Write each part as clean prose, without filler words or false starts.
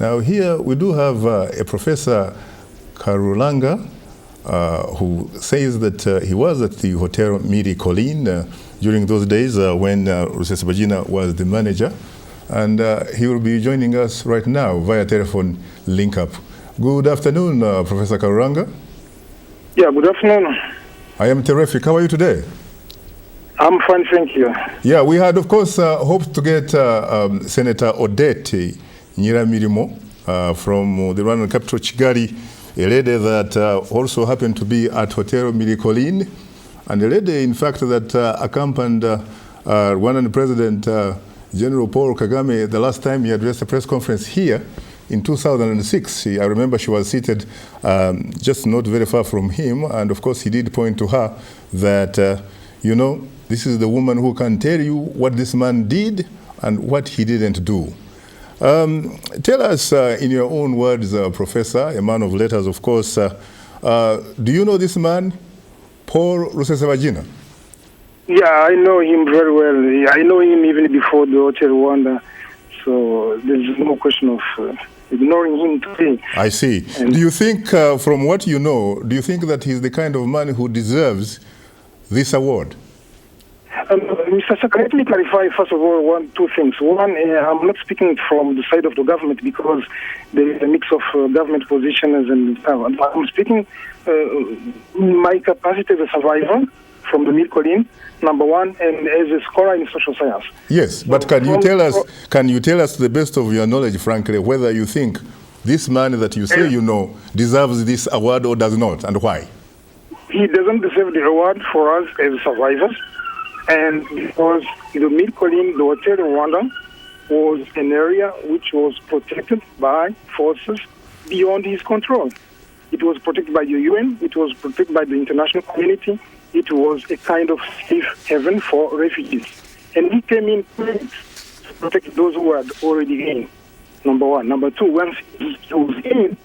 Now here we do have a Professor Karuranga who says that he was at the Hotel Mille Collines during those days when Rusesabagina was the manager. And he will be joining us right now via telephone link-up. Good afternoon, Professor Karuranga. Yeah, good afternoon. I am terrific. How are you today? I'm fine, thank you. Yeah, we had, of course, hoped to get Senator Odette Nyiramirimo from the Rwandan capital, Kigali, a lady that also happened to be at Hotel Mille Collines, and a lady, in fact, that accompanied Rwandan President General Paul Kagame the last time he addressed a press conference here in 2006. I remember she was seated just not very far from him, and of course he did point to her that, you know, this is the woman who can tell you what this man did and what he didn't do. Tell us in your own words, Professor, a man of letters, of course, do you know this man, Paul Rusesabagina? Yeah, I know him very well. I know him even before the Hotel Rwanda, so there's no question of ignoring him today. I see. And do you think, from what you know, do you think that he's the kind of man who deserves this award? Mr. Saka, let me clarify, first of all, two things. One, I'm not speaking from the side of the government because there is a mix of government positions, and I'm speaking in my capacity as a survivor from the Mille Collines, number one, and as a scholar in social science. Yes, but can you tell us to the best of your knowledge, frankly, whether you think this man that you say you know deserves this award or does not, and why? He doesn't deserve the award for us as survivors. And because the Mille Collines, the Hotel Rwanda, was an area which was protected by forces beyond his control. It was protected by the UN, it was protected by the international community, it was a kind of safe haven for refugees. And he came in place to protect those who had already in, number one. Number two, once he was in,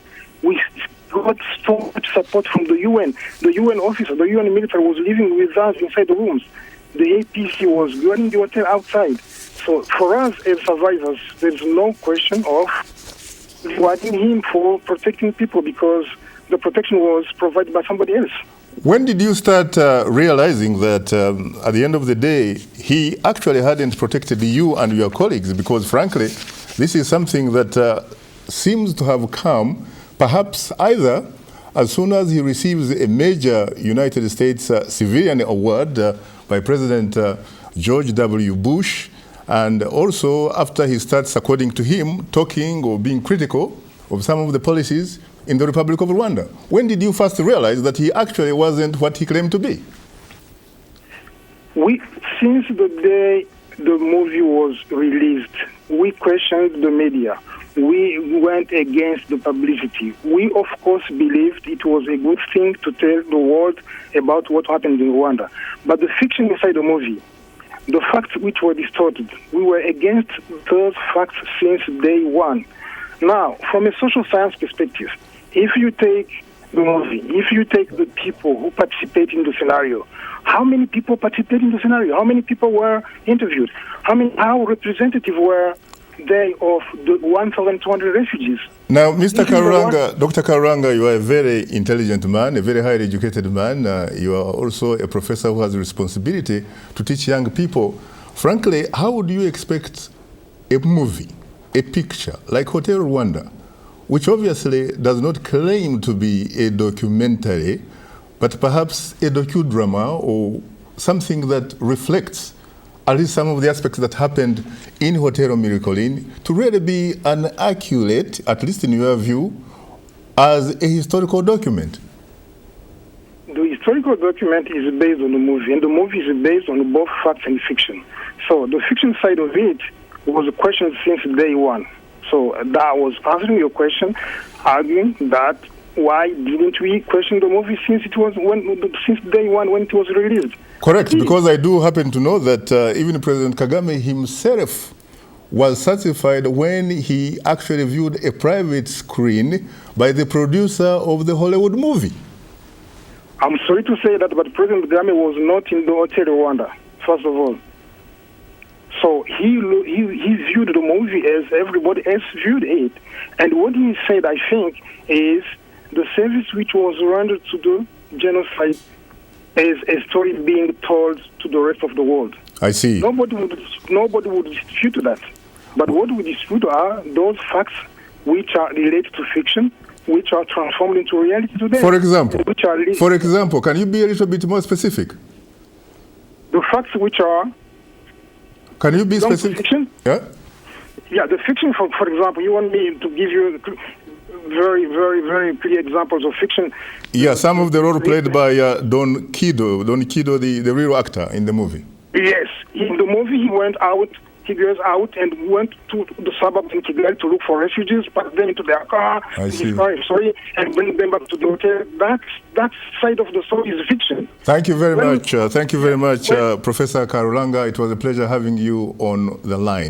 we got so much support from the UN. The UN officer, the UN military was living with us inside the rooms. The APC was guarding the hotel outside. So for us as survivors, there's no question of rewarding him for protecting people because the protection was provided by somebody else. When did you start realizing that at the end of the day, he actually hadn't protected you and your colleagues? Because frankly, this is something that seems to have come perhaps either as soon as he receives a major United States civilian award by President George W. Bush, and also after he starts, according to him, talking or being critical of some of the policies in the Republic of Rwanda. When did you first realize that he actually wasn't what he claimed to be? Since the day the movie was released, we questioned the media. We went against the publicity. We, of course, believed it was a good thing to tell the world about what happened in Rwanda. But the fiction inside the movie, the facts which were distorted, we were against those facts since day one. Now, from a social science perspective, if you take the movie, if you take the people who participate in the scenario, how many people participate in the scenario? How many people were interviewed? How representative were they of the 1,200 refugees? Now, Mr. Karuranga, Dr. Karuranga, you are a very intelligent man, a very highly educated man. You are also a professor who has a responsibility to teach young people. Frankly, how would you expect a movie, a picture like Hotel Rwanda, which obviously does not claim to be a documentary, but perhaps a docudrama or something that reflects at least some of the aspects that happened in Hotel Mille Collines, to really be an accurate, at least in your view, as a historical document? The historical document is based on the movie, and the movie is based on both facts and fiction. So the fiction side of it was a question since day one. So that was answering your question, arguing that why didn't we question the movie since day one when it was released? Correct, because I do happen to know that even President Kagame himself was satisfied when he actually viewed a private screen by the producer of the Hollywood movie. I'm sorry to say that, but President Kagame was not in the Hotel Rwanda, first of all. So he viewed the movie as everybody else viewed it. And what he said, I think, is the service which was rendered to the genocide is a story being told to the rest of the world. I see. Nobody would dispute that. But what we dispute are those facts which are related to fiction, which are transformed into reality today. For example, can you be a little bit more specific? The facts which are... Can you be specific? Fiction? Yeah? Yeah, the fiction, for example, you want me to give you very, very, very clear examples of fiction. Yeah, some of the role played by Don Kido, the real actor in the movie. Yes. In the movie, he goes out and went to the suburbs in Kigali to look for refugees, put them into their car, and bring them back to the hotel. That side of the story is fiction. Thank you very much. Thank you very much, Professor Karuranga. It was a pleasure having you on the line.